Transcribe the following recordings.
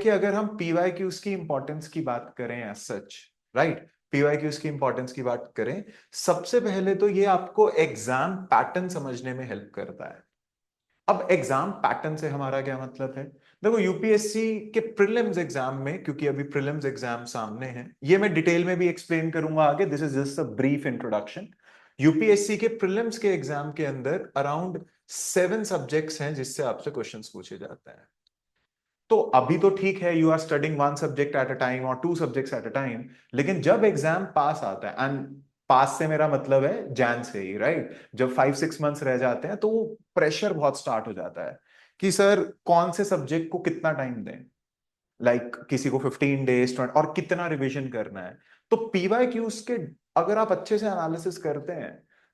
देखिए, अगर हम पीवाईक्यूज की इंपॉर्टेंस की बात करें एज सच, राइट, पीवाईक्यूज की इंपॉर्टेंस की बात करें, सबसे पहले तो ये आपको एग्जाम पैटर्न समझने में हेल्प करता है। अब एग्जाम पैटर्न से हमारा क्या मतलब है? देखो, यूपीएससी के प्रीलिम्स एग्जाम में, क्योंकि अभी प्रीलिम्स एग्जाम सामने हैं, ये मैं डिटेल में भी एक्सप्लेन करूंगा आगे, this is just a brief introduction. UPSC के प्रीलिम्स के एग्जाम के अंदर अराउंड 7 सब्जेक्ट्स हैं जिससे आपसे क्वेश्चंस पूछे जाते हैं। तो अभी तो ठीक है, you are studying 1 subject at a time और 2 सब्जेक्ट्स एट अ टाइम, लेकिन जब एग्जाम पास आता है, एंड पास से मेरा मतलब है जैन से ही, राइट, जब 5-6 मंथ्स रह जाते हैं तो प्रेशर बहुत स्टार्ट हो जाता है कि सर कौन से सब्जेक्ट को कितना टाइम दें, लाइक किसी को 15 डेज और कितना रिवीजन करना है। तो पीवाईक्यूज के अगर आप अच्छे से एनालिसिस करते हैं,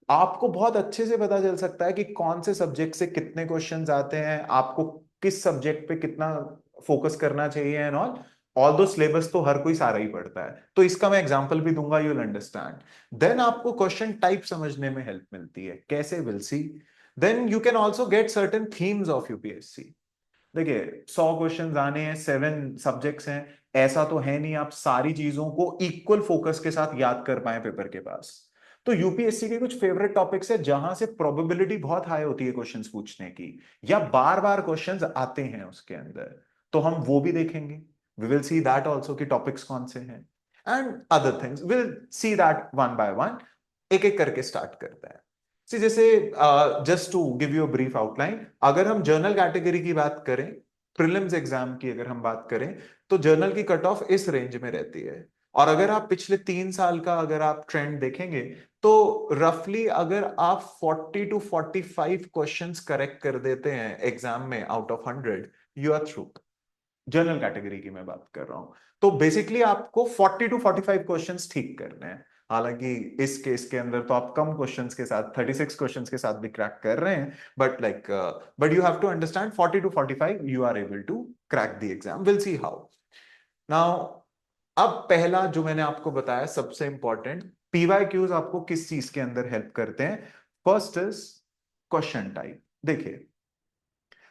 आपको बहुत अच्छे से पता चल सकता है कि कौन से सब्जेक्ट से कितने क्वेश्चंस आते हैं, आपको किस सब्जेक्ट पे कितना फोकस करना चाहिए एंड ऑल दो सिलेबस तो हर कोई सारा ही पढ़ता है, तो इसका मैं एग्जांपल भी दूंगा, यू विल अंडरस्टैंड। देन आपको क्वेश्चन टाइप समझने में हेल्प मिलती है, कैसे, will see. Then you can also get certain themes of UPSC. देखिए, 100 क्वेश्चन आने हैं, 7 सब्जेक्ट्स हैं, ऐसा तो है नहीं आप सारी चीजों को इक्वल फोकस के साथ याद कर पाए पेपर के पास। तो यूपीएससी के कुछ फेवरेट टॉपिक्स है जहां से प्रोबेबिलिटी बहुत हाई होती है क्वेश्चंस पूछने की, या बार बार क्वेश्चंस आते हैं उसके अंदर, तो हम वो भी देखेंगे। We will see that also कि टॉपिक्स कौन से हैं, and other things will see that one by one. एक एक करके स्टार्ट करते हैं। सी जैसे, just to give you a brief outline, अगर हम जर्नल कैटेगरी की बात करें, प्रीलिम्स एग्जाम की अगर हम बात करें, तो जर्नल की कट ऑफ इस रेंज में रहती है। और अगर आप पिछले 3 साल का अगर आप ट्रेंड देखेंगे, तो रफली अगर आप 40 to 45 क्वेश्चंस करेक्ट कर देते हैं एग्जाम में out of 100, you are through. General category की मैं बात कर रहा हूं। तो बेसिकली आपको 40 to 45 क्वेश्चंस ठीक करने हैं। हालांकि इस केस के अंदर तो आप कम क्वेश्चंस के साथ, 36 क्वेश्चंस के साथ भी क्रैक कर रहे हैं, but you have to understand 40 to 45 you are able to crack the exam, will see how. Now, अब पहला जो मैंने आपको बताया सबसे इंपॉर्टेंट, पीवाईक्यूज आपको किस चीज के अंदर हेल्प करते हैं? First is question type. देखिए,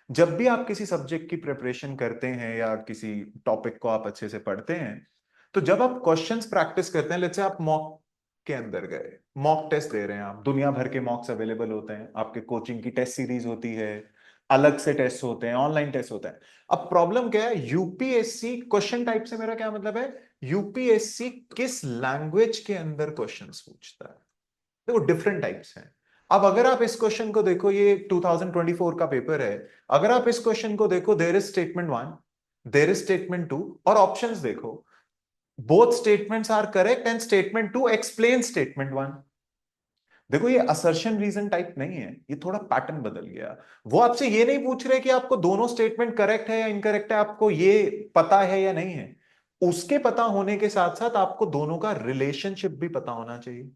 जब भी आप किसी सब्जेक्ट की प्रिपरेशन करते हैं या किसी टॉपिक को आप अच्छे से पढ़ते हैं, तो जब आप क्वेश्चंस प्रैक्टिस करते हैं, लेट्स से आप मॉक के अंदर गए, मॉक टेस्ट दे रहे हैं, आप दुनिया भर के मॉक्स अवेलेबल होते हैं, आपके कोचिंग की टेस्ट सीरीज होती है, अलग से टेस्ट होते हैं, ऑनलाइन टेस्ट होता है। अब प्रॉब्लम क्या है, यूपीएससी क्वेश्चन टाइप से मेरा क्या मतलब है, यूपीएससी किस लैंग्वेज के अंदर क्वेश्चंस पूछता है। देखो, डिफरेंट टाइप्स हैं। अब अगर आप इस क्वेश्चन को देखो, ये 2024 का पेपर है, अगर आप इस क्वेश्चन को देखो, there is statement 1, there is statement 2, और ऑप्शंस देखो, both statements are correct and statement 2 explain statement 1। देखो, ये असर्शन रीजन टाइप नहीं है, ये थोड़ा पैटर्न बदल गया। वो आपसे ये नहीं पूछ रहे कि आपको दोनों स्टेटमेंट करेक्ट है या इनकरेक्ट है, आपको ये पता है या नहीं है। उसके पता होने के साथ साथ आपको दोनों का रिलेशनशिप भी पता होना चाहिए।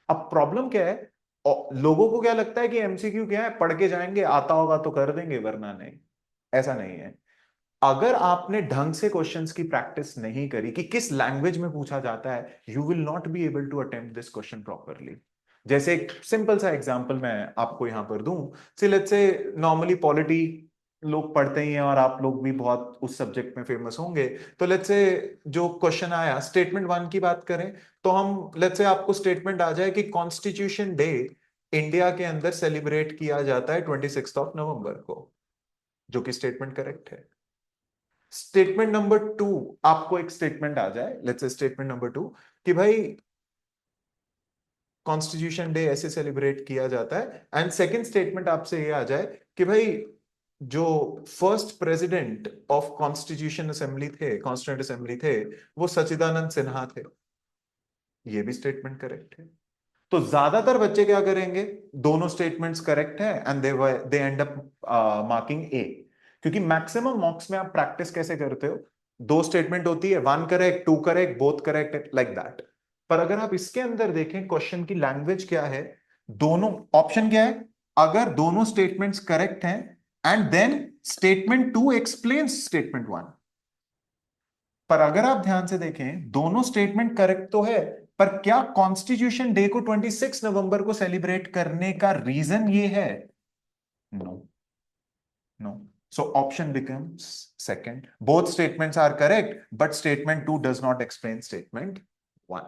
अब प्रॉब्लम क्या है, लोगों को क्या लगता है कि एमसीक्यू क्या है, पढ़ के जाएंगे, आता होगा तो कर देंगे वरना नहीं। ऐसा नहीं है। अगर आपने ढंग से क्वेश्चंस की प्रैक्टिस नहीं करी कि किस लैंग्वेज में पूछा जाता है, you will not be able to attempt this question properly. जैसे एक सिंपल सा एग्जांपल मैं आपको यहां पर दूं, से लेट्स से नॉर्मली पॉलिटी लोग पढ़ते ही हैं और आप लोग भी बहुत उस सब्जेक्ट में फेमस होंगे। तो लेट्स से जो क्वेश्चन आया स्टेटमेंट 1 की बात करें, तो हम लेट्स से आपको स्टेटमेंट आ जाए कि कॉन्स्टिट्यूशन डे इंडिया के अंदर सेलिब्रेट किया जाता है 26 नवंबर को, जो कि स्टेटमेंट करेक्ट है। स्टेटमेंट नंबर 2, आपको एक स्टेटमेंट आ जाए, लेट्स से स्टेटमेंट नंबर 2, कि भाई कॉन्स्टिट्यूशन डे ऐसे सेलिब्रेट किया जाता है, एंड सेकंड स्टेटमेंट आपसे ये आ जाए कि भाई जो first president of constitution assembly थे, कॉन्स्टिट्यूंट असेंबली थे, वो सच्चिदानंद सिन्हा थे। ये भी स्टेटमेंट करेक्ट है। तो ज्यादातर बच्चे क्या करेंगे, दोनों स्टेटमेंट्स करेक्ट है and they end up marking A. क्योंकि मैक्सिमम मॉक्स में आप प्रैक्टिस कैसे करते हो, 2 स्टेटमेंट होती है, 1 correct, 2 correct, both correct, like that. पर अगर आप इसके अंदर देखें क्वेश्चन की लैंग्वेज क्या है, दोनों ऑप्शन क्या है, अगर दोनों स्टेटमेंट्स करेक्ट हैं and then statement 2 explains statement 1। पर अगर आप ध्यान से देखें, दोनों स्टेटमेंट करेक्ट तो है, पर क्या कॉन्स्टिट्यूशन डे को 26 नवंबर को सेलिब्रेट करने का रीजन ये है? No, no. So option becomes second. Both statements are correct, but statement 2 does not explain statement 1.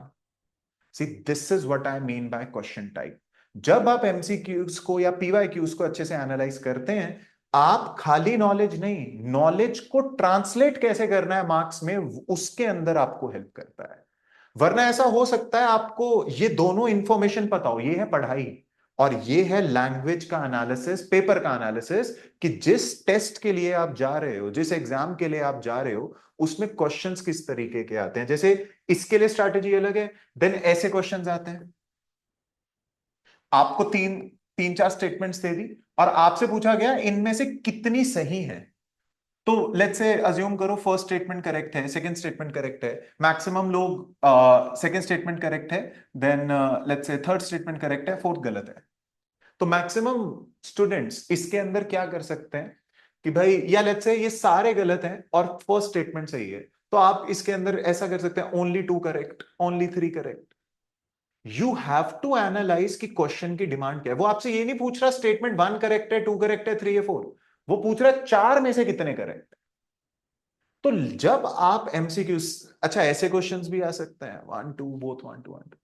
See, this is what I mean by question type. जब आप एमसीक्यूज को या पीवाईक्यूज को अच्छे से एनालाइज करते हैं, आप खाली नॉलेज नहीं, नॉलेज को ट्रांसलेट कैसे करना है मार्क्स में, उसके अंदर आपको हेल्प करता है. वरना ऐसा हो सकता है आपको ये दोनों इंफॉर्मेशन पता हो, ये है पढ़ाई और ये है लैंग्वेज का एनालिसिस, पेपर का एनालिसिस, कि जिस टेस्ट के लिए आप जा रहे हो, जिस एग्जाम के लिए आप जा रहे हो, उसमें क्वेश्चंस किस तरीके के आते हैं. जैसे इसके लिए स्ट्रैटेजी अलग है, देन ऐसे क्वेश्चंस आते हैं. आपको तीन तीन चार स्टेटमेंट्स दे दी और आपसे पूछा गया इनमें से कितनी सही है. तो लेट्स से अज्यूम करो फर्स्ट स्टेटमेंट करेक्ट है, सेकंड स्टेटमेंट करेक्ट है, मैक्सिमम लोग सेकंड स्टेटमेंट करेक्ट है, then let's say third statement correct है, फोर्थ गलत है. तो मैक्सिमम स्टूडेंट्स इसके अंदर क्या कर सकते हैं कि भाई, या लेट्स से ये सारे गलत हैं और फर्स्ट स्टेटमेंट सही है, तो आप इसके अंदर ऐसा कर सकते हैं, only 2 correct, only 3 correct. You have to analyse कि क्वेश्चन की डिमांड क्या है. वो आपसे ये नहीं पूछ रहा स्टेटमेंट 1 करेक्ट है, 2 करेक्ट है, 3 है, 4. वो पूछ रहा है 4 में से कितने करेक्ट. तो जब आप एमसीक्यू, अच्छा ऐसे क्वेश्चंस भी आ सकते हैं 1 2 बोथ 1 2 1 2.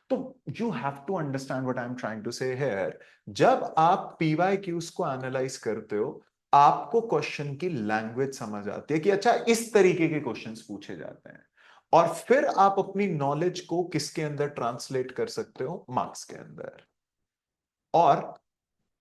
तो you have to understand what I am trying to say here. जब आप पीवाईक्यूज को एनालाइज करते हो, आपको क्वेश्चन की लैंग्वेज समझ आती है कि अच्छा इस तरीके के क्वेश्चंस पूछे जाते हैं, और फिर आप अपनी नॉलेज को किसके अंदर ट्रांसलेट कर सकते हो, मार्क्स के अंदर. और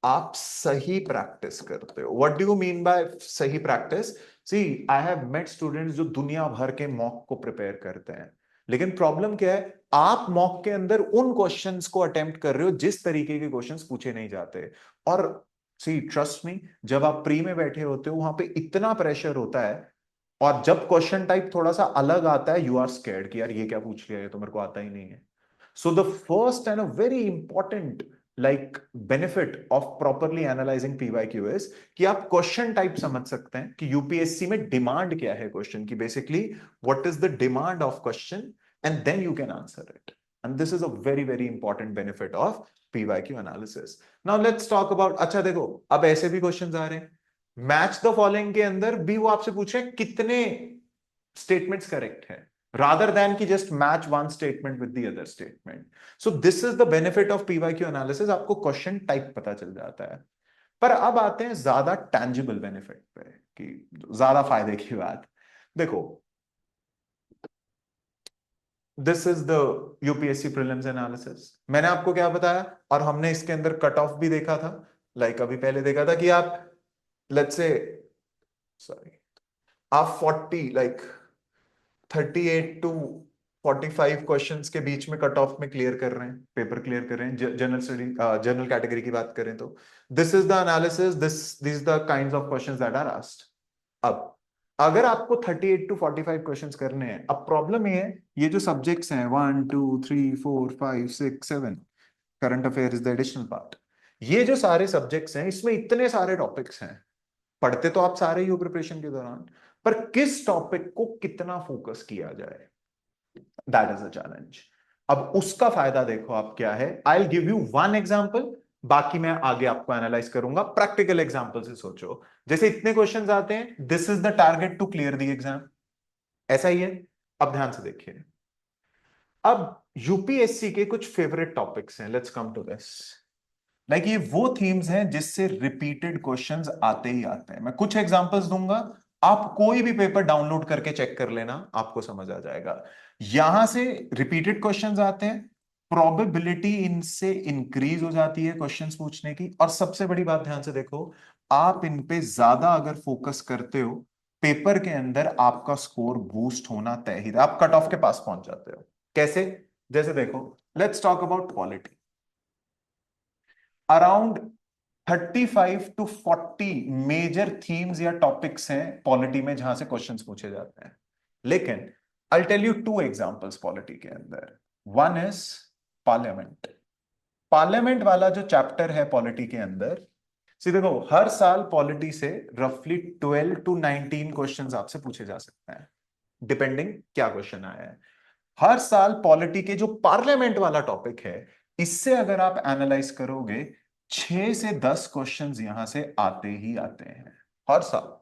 आप सही प्रैक्टिस करते हो. What do you mean by सही practice? See, I have met students जो दुनिया भर के मॉक को प्रिपेयर करते हैं, लेकिन प्रॉब्लम क्या है, आप मॉक के अंदर उन क्वेश्चंस को अटेम्प्ट कर रहे हो जिस तरीके के क्वेश्चंस पूछे नहीं जाते. और सी, ट्रस्ट मी, जब आप प्री में बैठे होते हो वहां पे इतना प्रेशर होता है, और जब क्वेश्चन टाइप थोड़ा सा अलग आता है, यू आर स्कैर्ड कि यार ये क्या पूछ लिया, ये तो मेरे को आता ही नहीं है. So the first and a very important like benefit of properly analyzing PYQ is कि आप क्वेश्चन टाइप समझ सकते हैं कि यूपीएससी में डिमांड क्या है क्वेश्चन की, basically what is the demand of question, and then you can answer it. And this is a very very important benefit of PYQ analysis. Now let's talk about, अच्छा देखो अब ऐसे भी questions आ रहे हैं मैच द फॉलोइंग के अंदर भी, वो आपसे पूछ रहे हैं कितने स्टेटमेंट्स करेक्ट है, rather than कि just match one statement with the other statement. So this is the benefit of PYQ analysis. आपको क्वेश्चन टाइप पता चल जाता है. पर अब आते हैं ज्यादा टैंजिबल बेनिफिट पे, कि ज्यादा फायदे की बात. देखो, this is the UPSC prelims analysis. मैंने आपको क्या बताया, और हमने इसके अंदर कट ऑफ भी देखा था, लाइक अभी पहले देखा था कि आप लेट्स से, सॉरी, आप 40 लाइक 38 टू 45 क्वेश्चंस के बीच में कट ऑफ में क्लियर कर रहे हैं, पेपर क्लियर कर रहे हैं, जनरल स्टडी, जनरल कैटेगरी की बात करें तो this is the analysis, this the kinds of questions that are asked. अब अगर आपको 38 टू 45 क्वेश्चंस करने हैं, अब प्रॉब्लम ये है, ये जो सब्जेक्ट्स हैं 1 2 3 4 5 6 7, current affair is the additional part, ये जो सारे सब्जेक्ट्स हैं, इसमें इतने सारे टॉपिक्स हैं. पढ़ते तो आप सारे ही हो प्रिपरेशन के दौरान, पर किस टॉपिक को कितना फोकस किया जाए, दैट इज अ चैलेंज. अब उसका फायदा देखो आप क्या है. I will give you one example, बाकी मैं आगे आपको एनालाइज करूंगा. प्रैक्टिकल एग्जांपल से सोचो, जैसे इतने क्वेश्चंस आते हैं, this is the target to clear the exam, ऐसा ही है. अब ध्यान से देखिए, अब यूपीएससी के कुछ फेवरेट टॉपिक्स हैं, let's come to this. Like ये वो थीम्स हैं जिससे रिपीटेड क्वेश्चंस आते ही आते हैं. मैं कुछ एग्जांपल्स दूंगा, आप कोई भी पेपर डाउनलोड करके चेक कर लेना, आपको समझ आ जाएगा. यहां से रिपीटेड क्वेश्चंस आते हैं, प्रोबेबिलिटी इनसे इंक्रीज हो जाती है क्वेश्चंस पूछने की, और सबसे बड़ी बात ध्यान से देखो, आप इन पे ज्यादा अगर फोकस करते हो, पेपर के अंदर आपका स्कोर बूस्ट होना तय ही, आप कट ऑफ के पास पहुंच जाते हो. कैसे? जैसे देखो, let's talk about polity. Around 35 to 40 major themes या टॉपिक्स हैं पॉलिटी में जहां से क्वेश्चंस पूछे जाते हैं. लेकिन I tell you 2 examples polity के अंदर. One is parliament. पार्लियामेंट वाला जो चैप्टर है पॉलिटी के अंदर, सी देखो, हर साल पॉलिटी से रफली 12 टू 19 क्वेश्चंस आपसे पूछे जा सकते हैं, डिपेंडिंग क्या क्वेश्चन आया है. हर साल पॉलिटी के जो पार्लियामेंट वाला टॉपिक है, इससे अगर आप एनालाइज करोगे, 6 से 10 क्वेश्चंस यहां से आते ही आते हैं. हर साल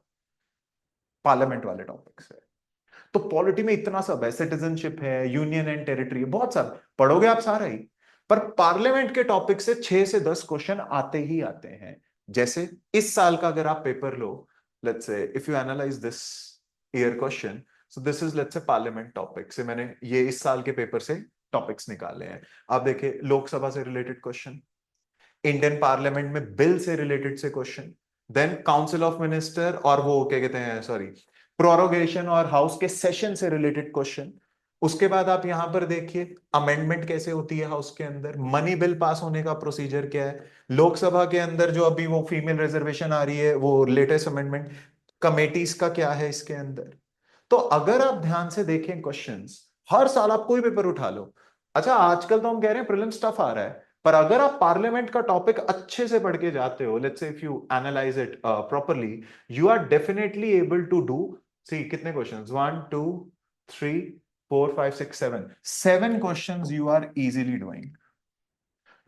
पार्लियामेंट वाले टॉपिक से। तो पॉलिटी में इतना सब है, सिटीजनशिप है, यूनियन एंड टेरिटरी, बहुत सारा पढ़ोगे आप सारा ही। पर पार्लियामेंट के टॉपिक से 6 से 10 क्वेश्चन आते ही आते हैं। जैसे इस साल का अगर आप paper low, let's say if you analyse this year question, so this is let's say parliament topic से मैंने ये इस साल के पेपर से टॉपिक्स निकाले हैं। आप देखिए लोकसभा से रिलेटेड क्वेश्चन, इंडियन पार्लियामेंट में बिल से रिलेटेड से question, then council of minister और वो क्या कहते हैं, सॉरी, प्रोरोगेशन और हाउस के सेशन से रिलेटेड क्वेश्चन। उसके बाद आप यहां पर देखिए अमेंडमेंट कैसे होती है हाउस के अंदर, मनी बिल पास होने का प्रोसीजर क्या है, लोकसभा के अंदर जो अभी वो फीमेल रिजर्वेशन आ रही है वो लेटेस्ट अमेंडमेंट, कमेटीज का क्या है इसके अंदर। तो अगर आप ध्यान से देखें क्वेश्चंस, हर साल आप कोई पेपर उठा लो। अच्छा आजकल तो हम कह रहे हैं प्रीलिम्स टफ आ रहा है, पर अगर आप पार्लियामेंट का टॉपिक अच्छे से पढ़ के जाते हो, let's say if you analyse it properly, you are definitely able to do, see कितने questions, 1 2 3 4 5 6 7, 7 questions you are easily doing,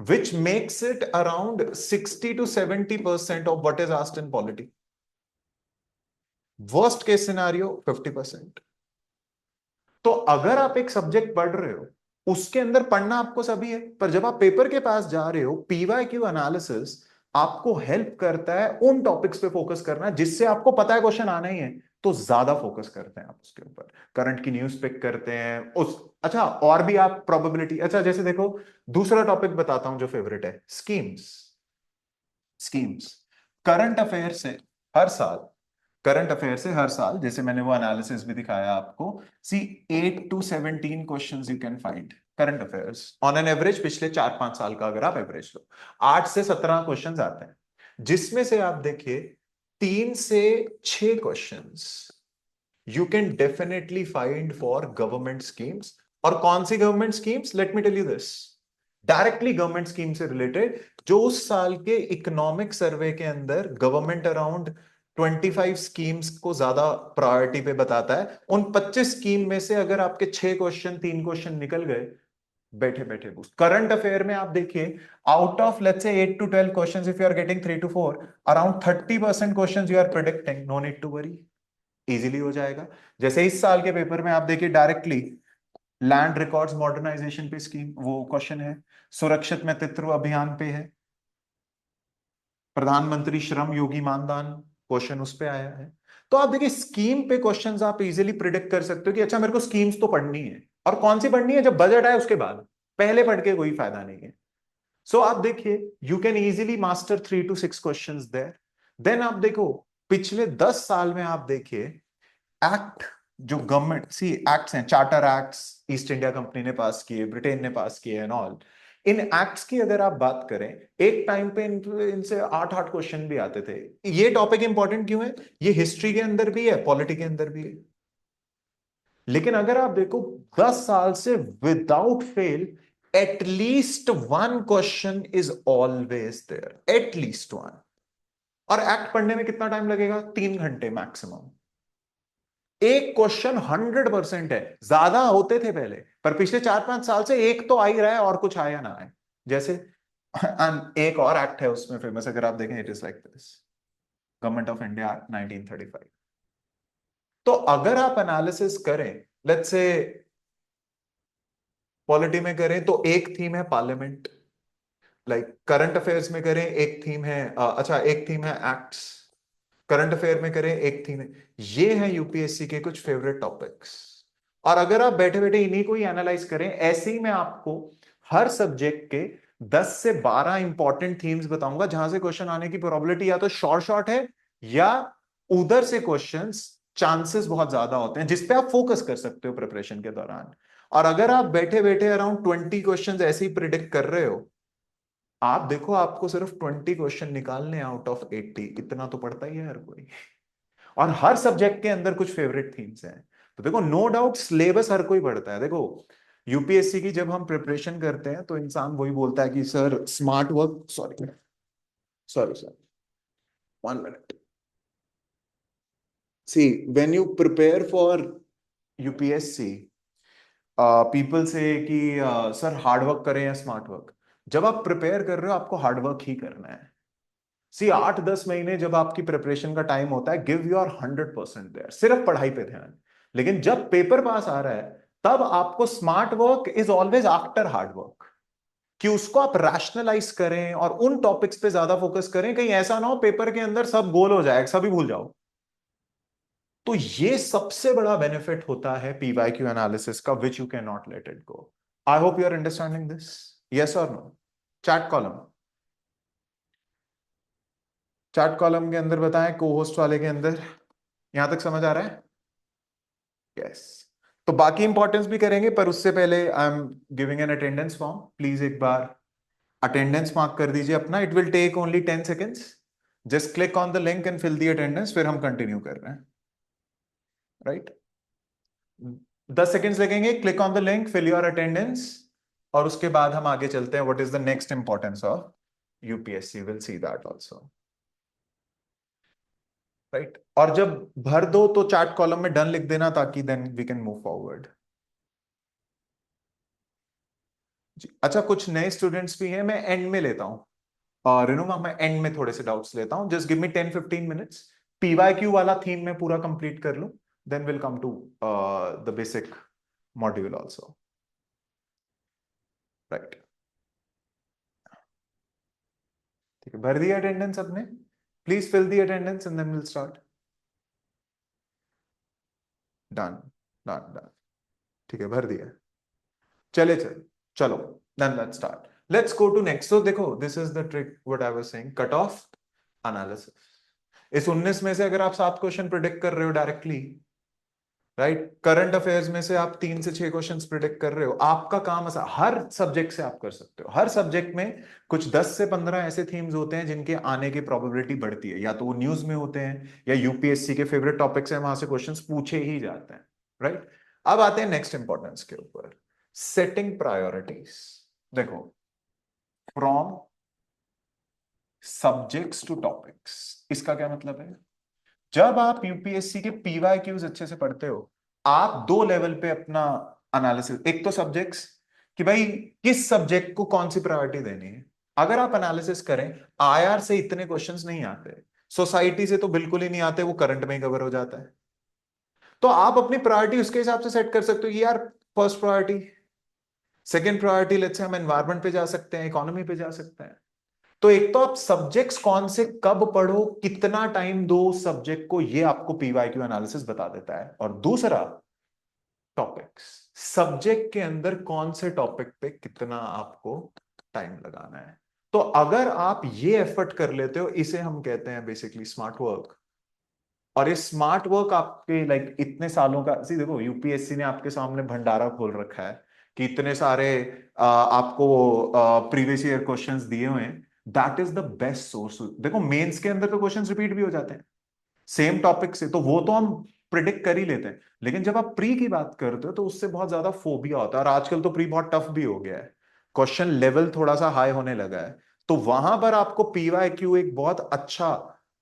which makes it around 60 to 70% of what is asked in polity. Worst case scenario 50%। तो अगर आप एक subject पढ़ रहे हो, उसके अंदर पढ़ना आपको सभी है, पर जब आप पेपर के पास जा रहे हो, पीवाईक्यू एनालिसिस आपको हेल्प करता है उन टॉपिक्स पे फोकस करना जिससे आपको पता है क्वेश्चन आना ही है, तो ज्यादा फोकस करते हैं आप उसके ऊपर, करंट की न्यूज पिक करते हैं उस। अच्छा और भी आप प्रोबेबिलिटी, अच्छा जैसे देखो दूसरा टॉपिक बताता हूं जो फेवरेट है, स्कीम्स। स्कीम्स करंट अफेयर से हर साल, करंट अफेयर से हर साल, जैसे मैंने वो एनालिसिस भी दिखाया आपको, सी 8 to 17 questions you can find current affairs on an average, पिछले 4-5 साल का अगर आप एवरेज लो, 8 से 17 क्वेश्चंस आते हैं, जिसमें से आप देखिए 3 से 6 questions you can definitely find for government schemes. और कौन सी government schemes, let me tell you this, directly government scheme से रिलेटेड, जो उस साल के इकोनॉमिक सर्वे के अंदर गवर्नमेंट अराउंड 25 स्कीम्स को ज्यादा प्रायोरिटी पे बताता है। उन 25 स्कीम में से अगर आपके 6 क्वेश्चन, 3 क्वेश्चन निकल गए, बैठे बैठे बूस्ट। करंट अफेयर में आप देखिए out of let's say 8 to 12 question, if you are getting 3 to 4, around 30% question you are predicting, no need to worry, easily हो जाएगा। जैसे इस साल के पेपर में आप देखिए डायरेक्टली लैंड रिकॉर्ड्स मॉडर्नाइजेशन पे स्कीम वो क्वेश्चन है, सुरक्षित नेतृत्व अभियान पे है, प्रधानमंत्री श्रम योगी मानधन क्वेश्चन उस पे आया है। तो आप देखिए स्कीम पे क्वेश्चंस आप इजीली प्रिडिक्ट कर सकते हो कि अच्छा मेरे को स्कीम्स तो पढ़नी है, और कौन सी पढ़नी है, जब बजट आए उसके बाद, पहले पढ़ के कोई फायदा नहीं है। सो आप देखिए you can easily master 3 to 6 questions there. Then आप देखो पिछले 10 साल में आप देखिए एक्ट, जो गवर्नमेंट सी एक्ट्स हैं, charter acts east India company ने पास किए, ब्रिटेन ने पास किए एंड ऑल, इन एक्ट्स की अगर आप बात करें, एक टाइम पे इनसे 8-8 क्वेश्चन भी आते थे। ये टॉपिक इंपॉर्टेंट क्यों है, ये हिस्ट्री के अंदर भी है, पॉलिटी के अंदर भी है। लेकिन अगर आप देखो 10 साल से without fail at least one question is always there, at least one. और एक्ट पढ़ने में कितना टाइम लगेगा, 3 घंटे मैक्सिमम। एक क्वेश्चन 100% है, ज्यादा होते थे पहले, पर पिछले 4-5 साल से एक तो आ ही रहा है, और कुछ आया ना आए। जैसे एक और एक्ट है उसमें फेमस, अगर आप देखें, it is like this, government of India act 1935। तो अगर आप एनालिसिस करें, लेट्स से पॉलिटी में करें तो एक थीम है पार्लियामेंट, लाइक करंट अफेयर्स में करें एक थीम है, अच्छा एक थीम है एक्ट्स, करंट अफेयर में करें एक थीम है। ये है यूपीएससी के कुछ फेवरेट टॉपिक्स। और अगर आप बैठे बैठे इन्हीं को ही एनालाइज करें, ऐसे ही मैं आपको हर सब्जेक्ट के 10 से 12 इंपॉर्टेंट थीम्स बताऊंगा जहां से क्वेश्चन आने की प्रोबेबिलिटी या तो शॉर्ट शॉर्ट है, या उधर से क्वेश्चंस चांसेस बहुत ज्यादा होते हैं, जिसपे आप फोकस कर सकते हो प्रिपरेशन के दौरान। और अगर आप बैठे बैठे अराउंड 20 क्वेश्चंस ऐसे ही प्रिडिक्ट कर रहे हो, आप देखो आपको सिर्फ 20 क्वेश्चन निकालने आउट ऑफ 80, इतना तो पड़ता ही है हर कोई। और हर सब्जेक्ट के अंदर कुछ फेवरेट थीम्स हैं। तो देखो नो डाउट सिलेबस हर कोई पढ़ता है। देखो यूपीएससी की जब हम प्रिपरेशन करते हैं तो इंसान वही बोलता है कि sir smart work, sorry sorry sir, 1 minute, see when you prepare for UPSC, people से कि सर हार्ड वर्क करें या स्मार्ट वर्क। जब आप प्रिपेयर कर रहे हो आपको हार्ड वर्क ही करना है। सी 8-10 महीने जब आपकी प्रिपरेशन का टाइम होता है, गिव योर 100% देयर, सिर्फ पढ़ाई पे ध्यान। लेकिन जब पेपर पास आ रहा है, तब आपको smart work is always after hard work, कि उसको आप रैशनलाइज करें और उन टॉपिक्स पे ज्यादा फोकस करें, कहीं ऐसा ना हो पेपर के अंदर सब गोल हो जाए, सभी भूल जाओ। तो ये सबसे बड़ा बेनिफिट होता है पीवाईक्यू एनालिसिस का, which you can not let it go. I hope you are understanding this, yes और no? Chat column, chat column के अंदर बताएं, को होस्ट वाले के अंदर, यहां तक समझ आ रहा है? यस। तो बाकी इंपॉर्टेंस भी करेंगे, पर उससे पहले I am giving an attendance form, please एक बार अटेंडेंस मार्क कर दीजिए अपना। It will take only 10 seconds, just click on the link and fill the attendance, फिर हम कंटिन्यू कर रहे हैं, राइट? 10 सेकेंड्स लगेंगे, click on the link, fill your attendance, और उसके बाद हम आगे चलते हैं। What is the next importance of UPSC, will see that also, right? और जब भर दो तो चैट कॉलम में डन लिख देना, ताकि then we can move forward. जी अच्छा, कुछ नए स्टूडेंट्स भी हैं, मैं एंड में लेता हूँ, और रिनुमा मैं एंड में थोड़े से डाउट्स लेता हूँ, just give me 10-15 minutes, PYQ वाला थीम मैं पूरा कंप्लीट कर लूं, then will come to the basic module also, right? ठीक है, भर दिया अटेंडेंस अपने? Please fill the attendance and then will start. Done, done, done. ठीक है, भर दिया। चले चल, चलो, then let's start, let's go to next. So देखो, this is the trick what I was saying, cut off analysis. इस 19 में से अगर आप 7 क्वेश्चन प्रिडिक्ट कर रहे हो डायरेक्टली, राइट, करंट अफेयर्स में से आप 3 से 6 क्वेश्चंस प्रिडिक्ट कर रहे हो, आपका काम ऐसा हर सब्जेक्ट से आप कर सकते हो। हर सब्जेक्ट में कुछ 10 से 15 ऐसे थीम्स होते हैं जिनके आने की प्रोबेबिलिटी बढ़ती है, या तो वो न्यूज में होते हैं, या यूपीएससी के फेवरेट टॉपिक्स हैं, वहां से क्वेश्चंस पूछे ही जाते हैं, राइट? अब आते हैं नेक्स्ट इंपॉर्टेंस के ऊपर, सेटिंग प्रायोरिटीज। देखो, फ्रॉम सब्जेक्ट्स टू टॉपिक्स, इसका क्या मतलब है? जब आप यूपीएससी के पीवाईक्यूज अच्छे से पढ़ते हो, आप 2 लेवल पे अपना एनालिसिस, एक तो सब्जेक्ट्स, कि भाई किस सब्जेक्ट को कौन सी प्रायोरिटी देनी है। अगर आप एनालिसिस करें, आईआर से इतने क्वेश्चंस नहीं आते, सोसाइटी से तो बिल्कुल ही नहीं आते, वो करंट में ही कवर हो जाता है। तो आप अपनी प्रायोरिटी उसके हिसाब से सेट कर सकते हो कि यार, first priority, second priority, let's say हम एनवायरमेंट पे जा सकते हैं, इकोनॉमी पे जा सकते हैं। तो एक तो आप सब्जेक्ट्स कौन से कब पढ़ो, कितना टाइम दो सब्जेक्ट को, ये आपको पीवाईक्यू एनालिसिस बता देता है। और दूसरा, टॉपिक्स, सब्जेक्ट के अंदर कौन से टॉपिक पे कितना आपको टाइम लगाना है। तो अगर आप ये एफर्ट कर लेते हो, इसे हम कहते हैं बेसिकली स्मार्ट वर्क। और ये स्मार्ट वर्क आपके लाइक इतने सालों का, सी देखो, यूपीएससी ने आपके सामने भंडारा खोल रखा है कि इतने सारे आपको प्रीवियस ईयर क्वेश्चंस दिए हुए हैं। That is the best source. देखो, मेंस के अंदर तो क्वेश्चंस रिपीट भी हो जाते हैं सेम टॉपिक से, तो वो तो हम प्रिडिक्ट कर ही लेते हैं। लेकिन जब आप प्री की बात करते हो, तो उससे बहुत ज्यादा फोबिया होता है, और आजकल तो प्री बहुत टफ भी हो गया है, क्वेश्चन लेवल थोड़ा सा हाई होने लगा है। तो वहां पर आपको पीवाईक्यू एक बहुत अच्छा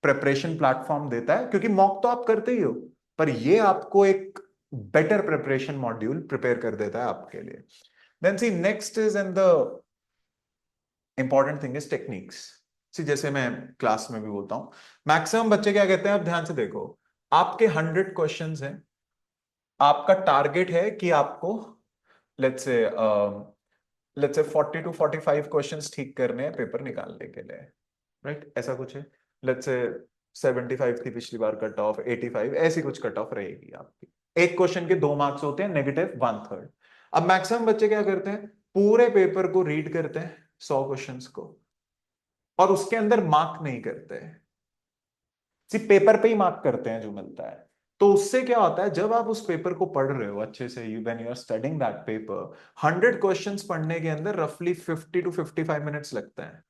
प्रिपरेशन प्लेटफॉर्म देता है, क्योंकि मॉक तो आप करते ही हो, पर ये आपको एक बेटर प्रिपरेशन मॉड्यूल प्रिपेयर कर देता है आपके लिए। Then see next is in the important thing is techniques. See जैसे मैं क्लास में भी बोलता हूं, मैक्सिमम बच्चे क्या कहते हैं, आप ध्यान से देखो, आपके 100 क्वेश्चंस हैं, आपका टारगेट है कि आपको लेट्स से 40 to 45 क्वेश्चंस ठीक करने हैं पेपर निकालने के लिए, राइट? ऐसा कुछ है, लेट्स से 75 थी पिछली बार कट ऑफ, 85 ऐसी कुछ कट ऑफ रहेगी आपकी। एक क्वेश्चन के 2 मार्क्स होते हैं, -1/3। अब मैक्सिमम बच्चे क्या करते हैं, पूरे पेपर को रीड करते हैं, 100 क्वेश्चंस को, और उसके अंदर मार्क नहीं करते हैं, सिर्फ पेपर पे ही मार्क करते हैं जो मिलता है। तो उससे क्या होता है, जब आप उस पेपर को पढ़ रहे हो अच्छे से, you when you are studying that paper, 100 questions पढ़ने के अंदर रफली 50 to 55 मिनट्स लगता है।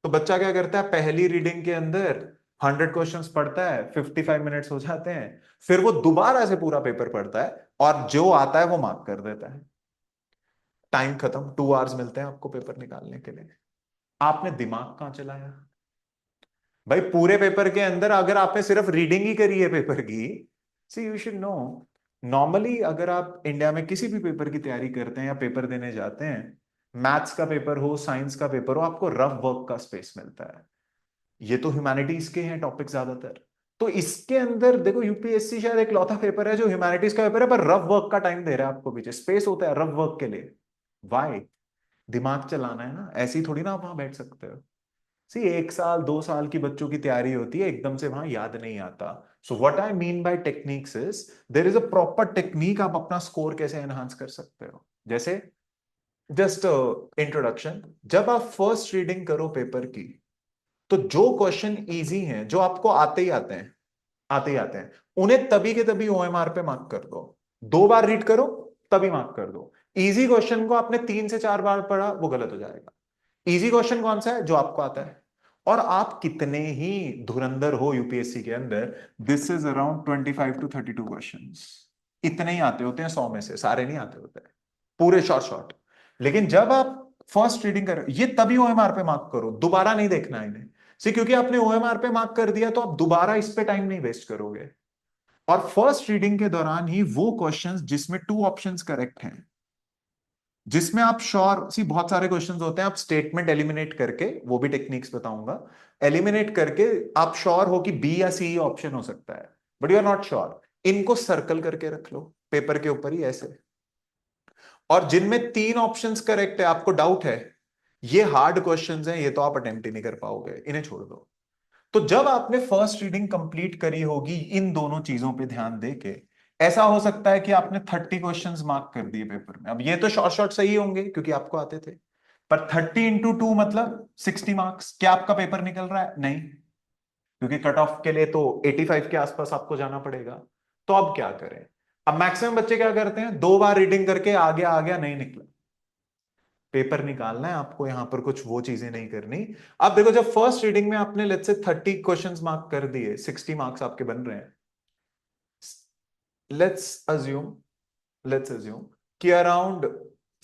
तो बच्चा क्या करता है, पहली रीडिंग के अंदर 100 क्वेश्चंस पढ़ता है, 55 मिनट्स हो जाते हैं, फिर वो दोबारा से पूरा पेपर पढ़ता है, और जो आता है वो मार्क कर देता है। टाइम खत्म, 2 आवर्स मिलते हैं आपको पेपर निकालने के लिए। आपने दिमाग कहां चलाया भाई? पूरे पेपर के अंदर अगर आपने सिर्फ रीडिंग ही करी है पेपर की, सी यू शुड नो, नॉर्मली अगर आप इंडिया में किसी भी पेपर की तैयारी करते हैं या पेपर देने जाते हैं, मैथ्स का पेपर हो, साइंस का पेपर हो, आपको रफ वर्क का स्पेस मिलता है। ये तो ह्यूमैनिटीज के हैं टॉपिक ज्यादातर। तो इसके अंदर देखो यूपीएससी शायद एक लौता पेपर है जो ह्यूमैनिटीज का पेपर है, पर रफ वर्क का टाइम दे रहा है आपको, पीछे स्पेस होता है रफ वर्क के लिए। वाई? दिमाग चलाना है ना, ऐसी थोड़ी ना आप वहां बैठ सकते हो। सी 1 साल 2 साल की बच्चों की तैयारी होती है, एकदम से वहां याद नहीं आता। So what I mean by techniques is there is a proper technique, आप अपना स्कोर कैसे एनहांस कर सकते हो। जैसे जस्ट इंट्रोडक्शन, जब आप फर्स्ट रीडिंग करो पेपर की, तो जो क्वेश्चन इजी हैं, जो आपको आते ही आते हैं, आते ही आते हैं, उन्हें तभी के तभी ओएमआर पे मार्क कर दो। 2 बार रीड करो, तभी मार्क कर दो। इजी क्वेश्चन को आपने 3 से 4 बार पढ़ा, वो गलत हो जाएगा। इजी क्वेश्चन कौन सा है? जो आपको आता है। और आप कितने ही धुरंधर हो यूपीएससी के अंदर, this is around 25 to 32 question, इतने ही आते होते हैं 100 में से, सारे नहीं आते होते हैं पूरे शॉर्ट शॉर्ट। लेकिन जब आप फर्स्ट रीडिंग कर, ये तभी ओएमआर पे मार्क करो, दोबारा नहीं देखना है इन्हें। सी क्योंकि आपने ओएमआर पे मार्क कर दिया तो आप दोबारा इस पे टाइम नहीं वेस्ट करोगे। और फर्स्ट रीडिंग के दौरान ही वो क्वेश्चंस जिसमें 2 ऑप्शंस करेक्ट हैं, जिसमें आप श्योर, सी बहुत सारे क्वेश्चंस होते हैं, आप स्टेटमेंट एलिमिनेट करके, वो भी टेक्निक्स बताऊंगा, एलिमिनेट करके आप श्योर हो कि बी या सी ऑप्शन हो सकता है, but you are not sure, इनको सर्कल करके रख लो पेपर के ऊपर ही ऐसे। और जिनमें 3 ऑप्शंस करेक्ट है, आपको डाउट है, ये हार्ड क्वेश्चंस हैं, ये तो आप अटेम्प्ट ही नहीं कर पाओगे, इन्हें छोड़ दो। तो जब आपने फर्स्ट रीडिंग कंप्लीट करी होगी इन दोनों चीजों पे ध्यान देके, ऐसा हो सकता है कि आपने 30 क्वेश्चंस मार्क कर दिए पेपर में। अब ये तो शॉर्ट शॉर्ट सही होंगे क्योंकि आपको आते थे, पर 30 into 2 मतलब 60 मार्क्स। क्या आपका पेपर निकल रहा है? नहीं, क्योंकि कट ऑफ के लिए तो 85 के आसपास आपको जाना पड़ेगा। तो अब क्या करें? अब मैक्सिमम बच्चे क्या करते हैं, 2 बार रीडिंग करके आ गया नहीं निकला, पेपर निकालना है आपको, यहां पर कुछ वो चीजें नहीं करनी। अब देखो, जब फर्स्ट रीडिंग में आपने लेट्स से 30 क्वेश्चंस मार्क कर दिए, 60 मार्क्स आपके बन रहे हैं। लेट्स अज्यूम लेट्स अज्यूम कि अराउंड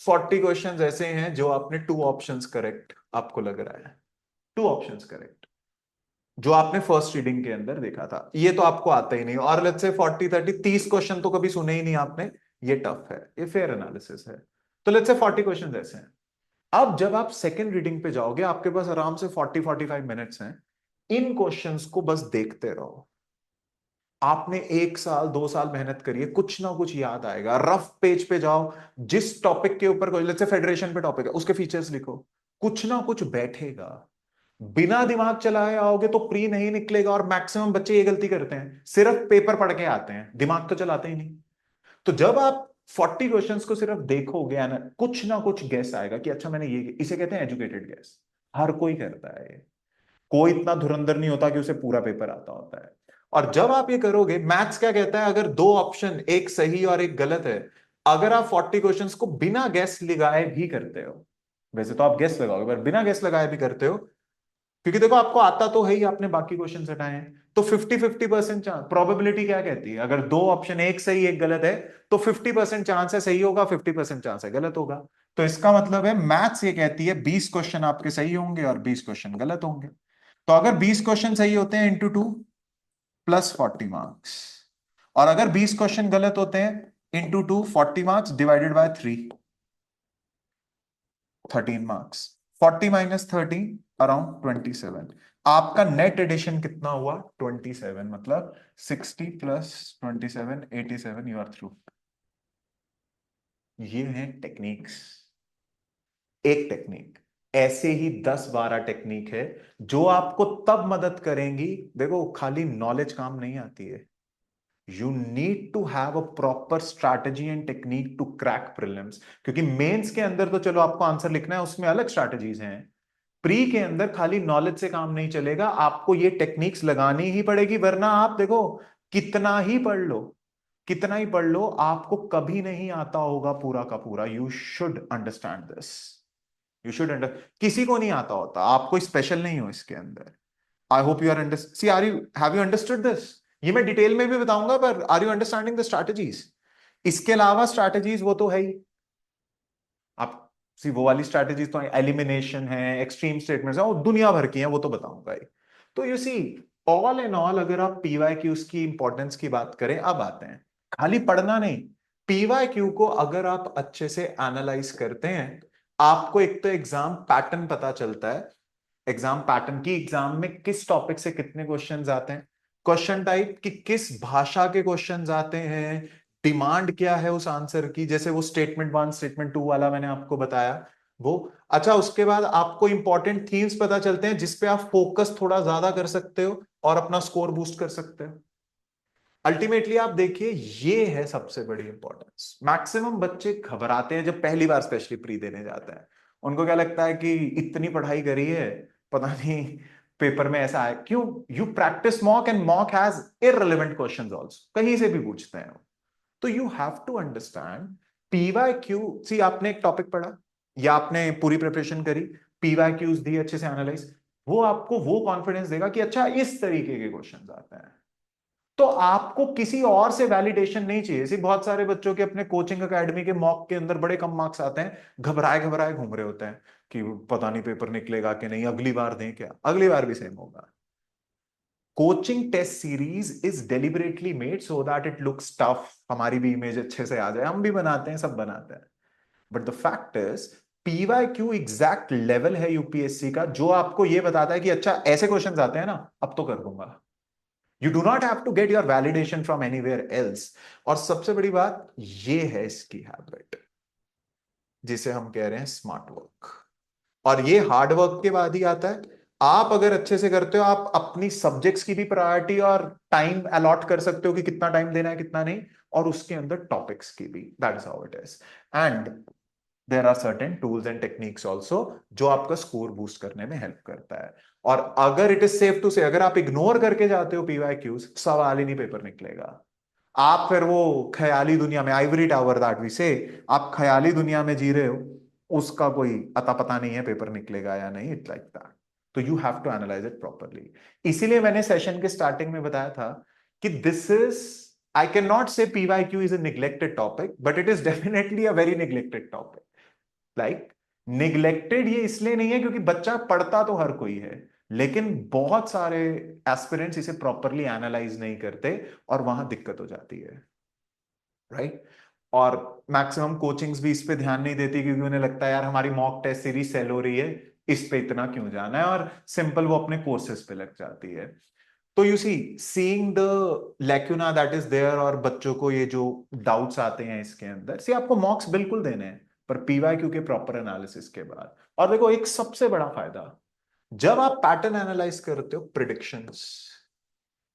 40 क्वेश्चंस ऐसे हैं जो आपने 2 ऑप्शंस करेक्ट आपको लग रहा है, 2 ऑप्शंस करेक्ट, जो आपने फर्स्ट रीडिंग के अंदर देखा था, ये तो आपको आता ही नहीं। और लेट्स से 40 30 30 क्वेश्चन तो कभी सुने ही नहीं आपने, ये टफ है, ये फेयर एनालिसिस है। तो लेट्स से 40 क्वेश्चन ऐसे हैं। अब जब आप सेकेंड रीडिंग पे जाओगे, आपके पास आराम से 40 45 मिनट्स हैं, इन क्वेश्चंस को बस देखते रहो। आपने 1 साल 2 साल मेहनत करी है, कुछ ना कुछ याद आएगा। रफ पेज पे जाओ, जिस टॉपिक के ऊपर, जैसे फेडरेशन पे टॉपिक है, उसके फीचर्स लिखो, कुछ ना कुछ बैठेगा। बिना दिमाग चलाए आओगे तो प्री नहीं निकलेगा। और मैक्सिमम बच्चे ये गलती करते हैं, सिर्फ पेपर पढ़ के आते हैं, दिमाग तो चलाते ही नहीं। तो जब आप 40 क्वेश्चंस को सिर्फ देखोगे ना, कुछ ना कुछ गैस आएगा कि अच्छा मैंने ये, इसे कहते हैं एजुकेटेड गैस। हर कोई करता है ये, कोई इतना धुरंधर नहीं होता कि उसे पूरा पेपर आता होता है। और जब आप ये करोगे, मैथ्स क्या कहता है, अगर 2 ऑप्शन, एक सही और एक गलत है, अगर आप 40 क्वेश्चंस को बिना गैस लगाए भी करते हो, वैसे तो आप गैस लगाओगे पर बिना गैस लगाए भी करते हो, क्योंकि देखो आपको आता तो है ही, आपने बाकी क्वेश्चन हटाए हैं, तो 50-50% चांस, प्रोबेबिलिटी क्या कहती है, अगर 2 ऑप्शन, एक सही एक गलत है, तो 50% चांस है सही होगा, 50% चांस है गलत होगा। तो इसका मतलब है मैथ्स ये कहती है 20 क्वेश्चन आपके सही होंगे और 20 क्वेश्चन गलत होंगे। तो अगर 20 क्वेश्चन सही होते हैं इंटू 2 प्लस 40 मार्क्स, और अगर 20 क्वेश्चन गलत होते हैं into 2 40 marks divided by 3, 13 marks. 40 - 13 around 27। आपका नेट एडिशन कितना हुआ? 27, मतलब 60 प्लस 27 87, यू आर थ्रू। ये है टेक्निक्स। एक टेक्निक, ऐसे ही 10 12 टेक्निक है जो आपको तब मदद करेंगी। देखो, खाली नॉलेज काम नहीं आती है, you need to have a proper strategy and technique to crack prelims. क्योंकि मेंस के अंदर तो चलो आपको आंसर लिखना है, उसमें अलग स्ट्रैटेजीज हैं। प्री के अंदर खाली नॉलेज से काम नहीं चलेगा, आपको ये टेक्निक्स लगानी ही पड़ेगी, वरना आप देखो, कितना ही पढ़ लो, कितना ही पढ़ लो, आपको कभी नहीं आता होगा पूरा का पूरा। You should understand this, you should under, किसी को नहीं आता होता, आप कोई स्पेशल नहीं हो इसके अंदर। I hope you are under, see are you, have you understood this? ये मैं डिटेल में भी बताऊंगा, पर are you understanding the strategies? इसके अलावा स्ट्रैटेजीज वो तो है ही, आप सी वो वाली स्ट्रैटेजीज तो एलिमिनेशन है, एक्सट्रीम स्टेटमेंट्स है, वो दुनिया भर की हैं, वो तो बताऊंगा ही। तो you see, all in all, अगर आप पीवाई क्यूज की इंपॉर्टेंस की बात करें, अब आते हैं, खाली पढ़ना नहीं, पीवाई क्यू को अगर आप अच्छे से एनालाइज करते हैं, आपको एक तो एग्जाम पैटर्न पता चलता है। एग्जाम पैटर्न की एग्जाम में किस टॉपिक से कितने क्वेश्चंस आते हैं, क्वेश्चन टाइप कि किस भाषा के क्वेश्चंस आते हैं, डिमांड क्या है उस आंसर की, जैसे वो स्टेटमेंट वन स्टेटमेंट टू वाला मैंने आपको बताया वो। अच्छा, उसके बाद आपको इंपॉर्टेंट थीम्स पता चलते हैं जिसपे आप फोकस थोड़ा ज्यादा कर सकते हो और अपना स्कोर बूस्ट कर सकते हो। अल्टीमेटली आप देखिए, ये है सबसे बड़ी इंपॉर्टेंस। मैक्सिमम बच्चे घबराते हैं जब पहली बार स्पेशली प्री देने जाते हैं। उनको क्या लगता है कि इतनी पढ़ाई करी है, पता नहीं पेपर में ऐसा है क्यों। You practice mock and mock has irrelevant questions also, कहीं से भी पूछते हैं। तो you have to understand PY Q. See, आपने एक टॉपिक पढ़ा या आपने पूरी प्रिपरेशन करी, पीवाई क्यूज दी अच्छे से एनालाइज, वो आपको वो कॉन्फिडेंस देगा कि अच्छा इस तरीके के क्वेश्चंस आते हैं। तो आपको किसी और से वैलिडेशन नहीं चाहिए। इसी बहुत सारे बच्चों के अपने कोचिंग एकेडमी के मॉक के अंदर बड़े कम मार्क्स आते हैं, घबराए घबराए घूम रहे होते हैं कि पता नहीं पेपर निकलेगा कि नहीं, अगली बार दें क्या, अगली बार भी सेम होगा। Coaching test series is deliberately made so that it looks tough, हमारी भी इमेज अच्छे से आ जाए, हम भी बनाते हैं, सब बनाते हैं। But the fact is PYQ exact level है यूपीएससी का जो आपको यह बताता है कि अच्छा ऐसे क्वेश्चंस आते हैं ना, अब तो कर दूंगा। You do not have to get your validation from anywhere else. और सबसे बड़ी बात ये है इसकी हैबिट, जिसे हम कह रहे हैं स्मार्ट वर्क। और ये हार्ड वर्क के बाद ही आता है। आप अगर अच्छे से करते हो, आप अपनी सब्जेक्ट्स की भी प्रायोरिटी और टाइम अलॉट कर सकते हो कि कितना टाइम देना है कितना नहीं, और उसके अंदर टॉपिक्स की भी। That is how it is. And there are certain tools and techniques also जो आपका स्कोर बूस्ट करने में हेल्प करता है। और अगर इट इज सेफ टू से, अगर आप इग्नोर करके जाते हो पीवाई क्यूज, सवाल ही नहीं पेपर निकलेगा। आप फिर वो ख्याली दुनिया में, आइवरी टावर दैट वी से, आप ख्याली दुनिया में जी रहे हो, उसका कोई अता पता नहीं है पेपर निकलेगा या नहीं। It's like that. तो you have to analyse it properly. इसीलिए मैंने सेशन के स्टार्टिंग में बताया था कि this is, I can not say PYQ इज a neglected topic, but it is definitely a very neglected topic. Like neglected ये इसलिए नहीं है क्योंकि बच्चा पढ़ता तो हर कोई है, लेकिन बहुत सारे एस्पिरेंट्स इसे प्रॉपरली एनालाइज नहीं करते और वहां दिक्कत हो जाती है, राइट। और मैक्सिमम कोचिंग्स भी इस पे ध्यान नहीं देती क्योंकि उन्हें लगता है यार हमारी मॉक टेस्ट सीरीज सेल हो रही है, इस पे इतना क्यों जाना है, और सिंपल वो अपने कोर्सेज पे लग जाती है। तो you see, seeing the lacuna that is there, और बच्चों को ये जो डाउट्स आते हैं इसके अंदर, सी आपको मॉक्स बिल्कुल देने हैं पर PYQ के प्रॉपर एनालिसिस के बाद। और देखो एक सबसे बड़ा फायदा, जब आप पैटर्न एनालाइज करते हो, प्रिडिक्शंस,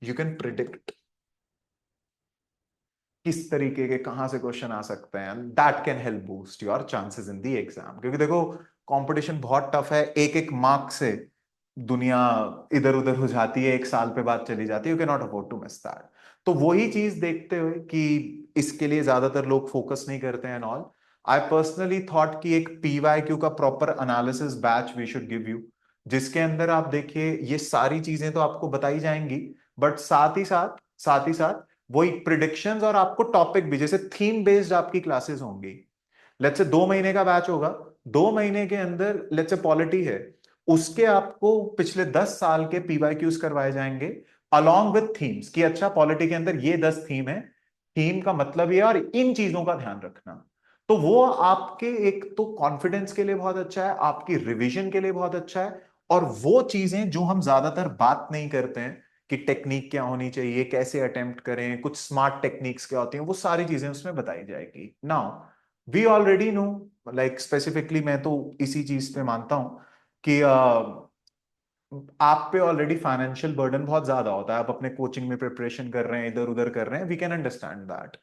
यू कैन प्रिडिक्ट किस तरीके के कहां से क्वेश्चन आ सकते हैं। That can help boost your chances in the exam, क्योंकि देखो कंपटीशन बहुत टफ है। एक एक मार्क से दुनिया इधर उधर हो जाती है, एक साल पे बात चली जाती है। You can not afford to miss that. तो वही चीज देखते हुए कि इसके लिए ज्यादातर लोग फोकस नहीं करते हैं ऑल, आई पर्सनली थॉट कि एक PYQ का proper analysis batch we should give you, जिसके अंदर आप देखिए ये सारी चीजें तो आपको बताई जाएंगी, बट साथ ही साथ वही प्रिडिक्शंस और आपको टॉपिक भी, जैसे थीम बेस्ड आपकी क्लासेस होंगी। लेट्स से 2 महीने का बैच होगा, 2 महीने के अंदर लेट्स से पॉलिटी है, उसके आपको पिछले 10 साल के PYQs करवाए जाएंगे अलॉन्ग विथ थीम्स, कि अच्छा पॉलिटी के अंदर ये 10 थीम है, थीम का मतलब ये, और इन चीजों का ध्यान रखना। तो वो आपके एक तो कॉन्फिडेंस के लिए बहुत अच्छा है, आपकी रिवीजन के लिए बहुत अच्छा है। और वो चीजें जो हम ज्यादातर बात नहीं करते हैं कि टेक्निक क्या होनी चाहिए, कैसे अटेम्प्ट करें, कुछ स्मार्ट टेक्निक्स क्या होती हैं, वो सारी चीजें उसमें बताई जाएगी। Now we already know, like specifically मैं तो इसी चीज पे मानता हूं कि आप पे ऑलरेडी फाइनेंशियल बर्डन बहुत ज्यादा होता है, आप अपने कोचिंग में प्रिपरेशन कर रहे हैं, इधर उधर कर रहे हैं, वी कैन अंडरस्टैंड दैट।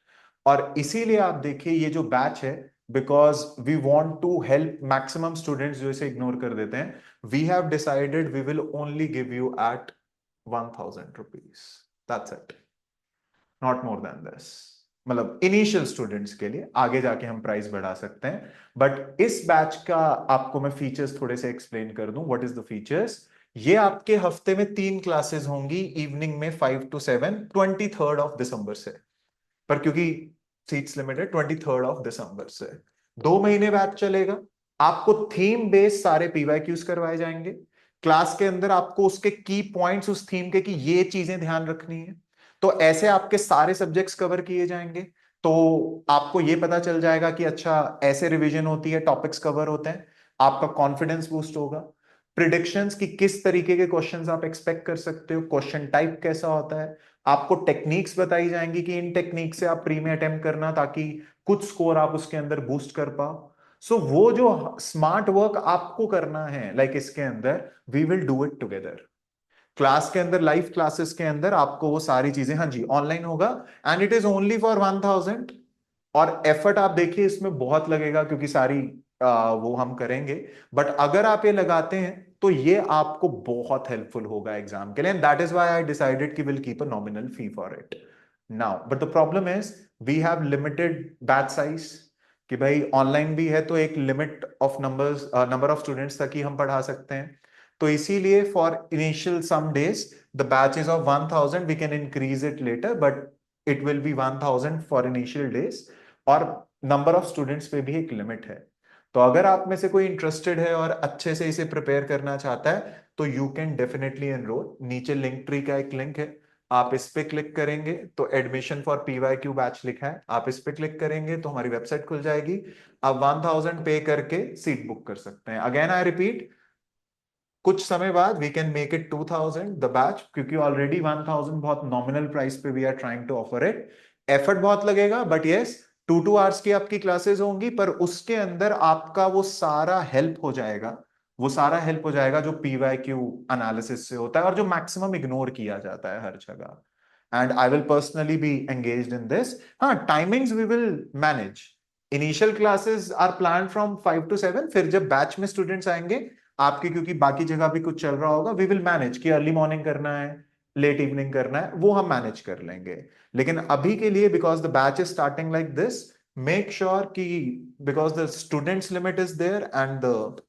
और इसीलिए आप देखिए ये जो बैच है, because we want to help maximum students जो इसे इग्नोर कर देते हैं, we have decided we will only give you at 1000 rupees, that's it, not more than this. मतलब इनिशियल स्टूडेंट्स के लिए, आगे जाके हम प्राइस बढ़ा सकते हैं। बट इस बैच का आपको मैं फीचर्स थोड़े से एक्सप्लेन कर दूं। What is the features? ये आपके हफ्ते में 3 क्लासेस होंगी, इवनिंग में 5 to 7, 23rd of December से। पर क्योंकि seats limited, 23rd of December से 2 महीने बैच चलेगा। आपको थीम बेस्ड सारे PYQs करवाए जाएंगे। क्लास के अंदर आपको उसके की पॉइंट्स उस थीम के कि ये चीजें ध्यान रखनी है, तो ऐसे आपके सारे सब्जेक्ट्स कवर किए जाएंगे। तो आपको ये पता चल जाएगा कि अच्छा ऐसे रिवीजन होती है, टॉपिक्स कवर होते हैं, आपका कॉन्फिडेंस बूस्ट होगा। प्रिडिक्शंस की किस तरीके के क्वेश्चंस आप एक्सपेक्ट कर सकते हो, क्वेश्चन टाइप कैसा होता है, आपको टेक्निक्स बताई जाएंगी कि इन टेक्निक से आप प्री में अटेम्प्ट करना ताकि कुछ स्कोर आप उसके अंदर बूस्ट कर पाओ। सो वो जो स्मार्ट वर्क आपको करना है लाइक इसके अंदर we will do it together. Class के अंदर, लाइव क्लासेस के अंदर आपको वो सारी चीजें, हाँ जी ऑनलाइन होगा, and it is only for 1000। और एफर्ट आप देखिए इसमें बहुत लगेगा क्योंकि सारी वो हम करेंगे, बट अगर आप ये लगाते हैं तो ये आपको बहुत हेल्पफुल होगा एग्जाम के लिए, and that is why I decided कि will keep a nominal fee for it now. But the problem is we have limited batch size, कि भाई ऑनलाइन भी है तो एक limit of number of students तक ही हम पढ़ा सकते हैं। तो इसीलिए for initial some days the batch is of 1000, we can increase it later, but it will be 1000 for initial days. और नंबर ऑफ स्टूडेंट्स पे भी एक लिमिट है। तो अगर आप में से कोई इंटरेस्टेड है और अच्छे से इसे प्रिपेयर करना चाहता है तो यू कैन डेफिनेटली एनरोल। नीचे लिंक ट्री का एक लिंक है, आप इस पे क्लिक करेंगे तो एडमिशन फॉर पीवाईक्यू बैच लिखा है, आप इस पे क्लिक करेंगे तो हमारी वेबसाइट खुल जाएगी। आप 1000 पे करके सीट बुक कर सकते हैं। अगेन आई रिपीट, कुछ समय बाद we can make it 2000 the batch, क्योंकि ऑलरेडी 1000 बहुत नॉमिनल प्राइस पे we are trying to offer it. Effort बहुत लगेगा बट यस, 2 2 आवर्स की आपकी क्लासेस होंगी, पर उसके अंदर आपका वो सारा हेल्प हो जाएगा, वो सारा हेल्प हो जाएगा जो पीवाईक्यू एनालिसिस से होता है और जो मैक्सिमम इग्नोर किया जाता है हर जगह। And I will personally be engaged in this. हाँ, timings we will manage. Initial classes are plan from 5 to 7, फिर जब बैच में स्टूडेंट्स आएंगे आपके, क्योंकि बाकी जगह भी कुछ चल रहा होगा, वी विल मैनेज कि अर्ली मॉर्निंग करना है, लेट इवनिंग करना है, वो हम मैनेज कर लेंगे। लेकिन अभी के लिए because the batch is starting like this, make sure कि because the students limit is there and the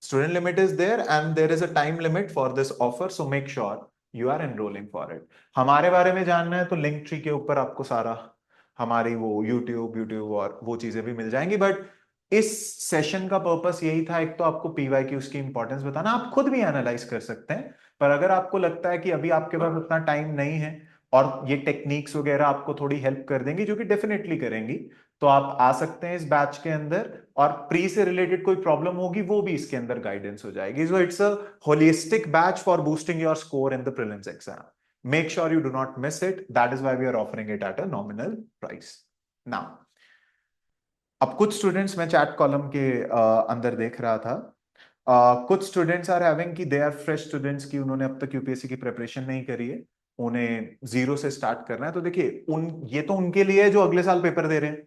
student limit is there and there is a time limit for this offer, so make sure you are enrolling for it। हमारे बारे में जानना है तो link tree के ऊपर आपको सारा हमारी वो यूट्यूब और वो चीजें भी मिल जाएंगी। बट इस सेशन का पर्पस यही था, एक तो आपको पीवाईक्यूज की इंपॉर्टेंस बताना, आप खुद भी एनालाइज कर सकते हैं, पर अगर आपको लगता है कि अभी आपके पास उतना टाइम नहीं है और ये टेक्निक्स वगैरह आपको थोड़ी हेल्प कर देंगी, जो कि डेफिनेटली करेंगी, तो आप आ सकते हैं इस बैच के अंदर। और प्री से रिलेटेड कोई प्रॉब्लम होगी वो भी इसके अंदर गाइडेंस हो जाएगी। So it's a holistic batch for boosting your score in the prelims exam. Make sure you do not miss it, that is why we are offering it at a nominal price now. अब कुछ students, मैं chat column के अंदर देख रहा था, कुछ students are having कि दे आर फ्रेश स्टूडेंट्स की उन्होंने अब तक यूपीएससी की प्रिपरेशन नहीं करी है, उन्हें जीरो से स्टार्ट करना है। तो देखिए उन ये तो उनके लिए है जो अगले साल पेपर दे रहे हैं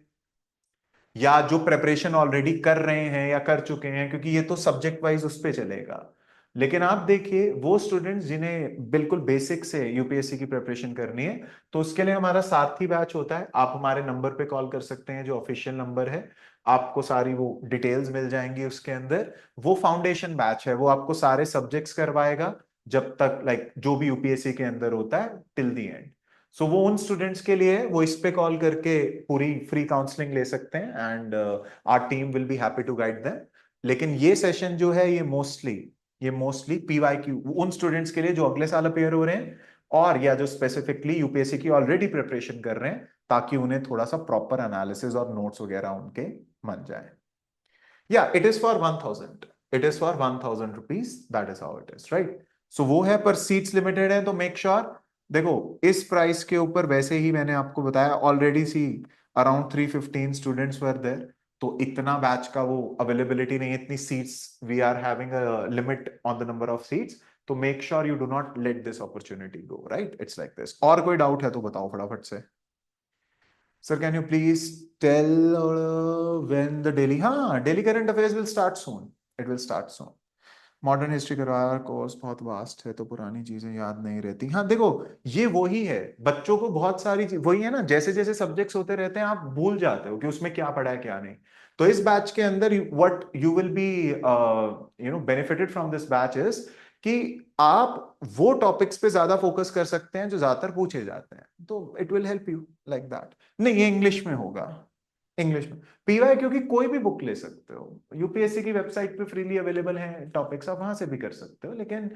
या जो प्रेपरेशन ऑलरेडी कर रहे हैं या कर चुके हैं, क्योंकि ये तो सब्जेक्ट वाइज उस पे चलेगा। लेकिन आप देखिए वो स्टूडेंट्स जिन्हें बिल्कुल बेसिक से यूपीएससी की प्रिपरेशन करनी है, तो उसके लिए हमारा साथी बैच होता है। आप हमारे नंबर पे कॉल कर सकते हैं जो ऑफिशियल नंबर है, आपको सारी वो डिटेल्स मिल जाएंगी उसके अंदर। वो फाउंडेशन बैच है, वो आपको सारे सब्जेक्ट्स करवाएगा जब तक लाइक जो भी यूपीएससी के अंदर होता है टिल दी एंड। सो वो उन स्टूडेंट्स के लिए है, वो इस पे कॉल करके पूरी फ्री काउंसलिंग ले सकते हैं and our team will be happy to guide them. लेकिन ये सेशन जो है ये मोस्टली पीवाईक्यू उन स्टूडेंट्स के लिए जो अगले साल अपेयर हो रहे हैं और या जो स्पेसिफिकली यूपीएससी की ऑलरेडी प्रिपरेशन कर रहे हैं, ताकि उन्हें थोड़ा सा प्रॉपर एनालिसिस और नोट्स वगैरह उनके बन जाए। या it is for 1000, it is for 1000 rupees, that is how it is, right. So वो है, पर सीट्स लिमिटेड है, तो मेक श्योर देखो इस प्राइस के ऊपर वैसे ही मैंने आपको बताया already see around 315 students were there, तो इतना बैच का वो अवेलेबिलिटी नहीं है, इतनी seats we are having a limit on the number of seats. तो make sure you do not let this opportunity go, right, it's like this. और कोई डाउट है तो बताओ फटाफट से। Sir can you please tell when the daily, हाँ daily current affairs will start soon, it will start soon. Modern history करवाया course बहुत वास्ट है तो पुरानी चीजें याद नहीं रहती। हाँ देखो, ये वही है, बच्चों को बहुत सारी चीज वही है ना, जैसे जैसे सब्जेक्ट्स होते रहते हैं आप भूल जाते हो कि उसमें क्या पढ़ा है क्या नहीं। तो इस बैच के अंदर what you will be benefited from this batch is कि आप वो टॉपिक्स पे ज्यादा फोकस कर सकते हैं जो ज्यादातर पूछे जाते हैं, तो it will help you like that. नहीं, ये इंग्लिश में होगा, इंग्लिश में। पीवाई क्योंकि कोई भी बुक ले सकते हो, यूपीएससी की वेबसाइट पे फ्रीली अवेलेबल है टॉपिक्स, आप वहां से भी कर सकते हो, लेकिन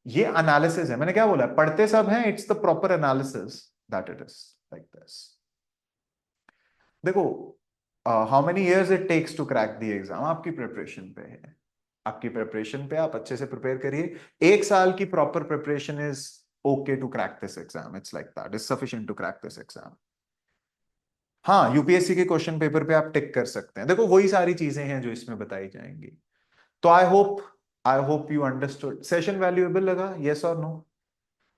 ये एनालिसिस है, मैंने क्या बोला, पढ़ते सब हैं, it's the proper analysis that it is like this. देखो how many years it takes to crack the exam आपकी प्रिपरेशन पे है। आपकी प्रिपरेशन पे, आप अच्छे से प्रिपेयर करिए। 1 साल की proper preparation is okay to crack this exam, it's like that, is sufficient to crack this exam. हाँ, यूपीएससी के क्वेश्चन पेपर पे आप टिक कर सकते हैं, देखो वही सारी चीजें हैं जो इसमें बताई जाएंगी। तो I hope you understood. Session valuable लगा, यस और no?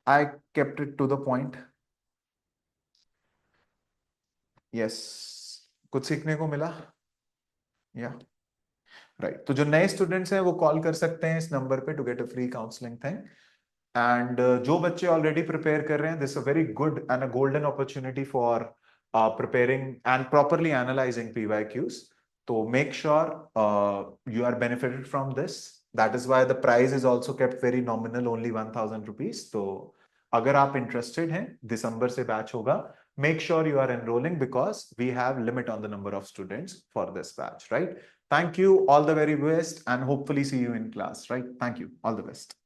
I kept it to the point. Yes, कुछ सीखने को मिला या राइट। तो जो नए स्टूडेंट्स हैं वो कॉल कर सकते हैं इस नंबर पे to get a free counselling thing. And जो बच्चे ऑलरेडी प्रिपेयर कर रहे हैं, this a very good and a golden opportunity for preparing and properly analyzing PYQs. So make sure you are benefited from this. That is why the price is also kept very nominal, only 1000 rupees. So अगर आप interested हैं, दिसंबर से batch होगा, make sure you are enrolling because we have limit on the number of students for this batch, right? Thank you, all the very best, and hopefully see you in class, right? Thank you, all the best.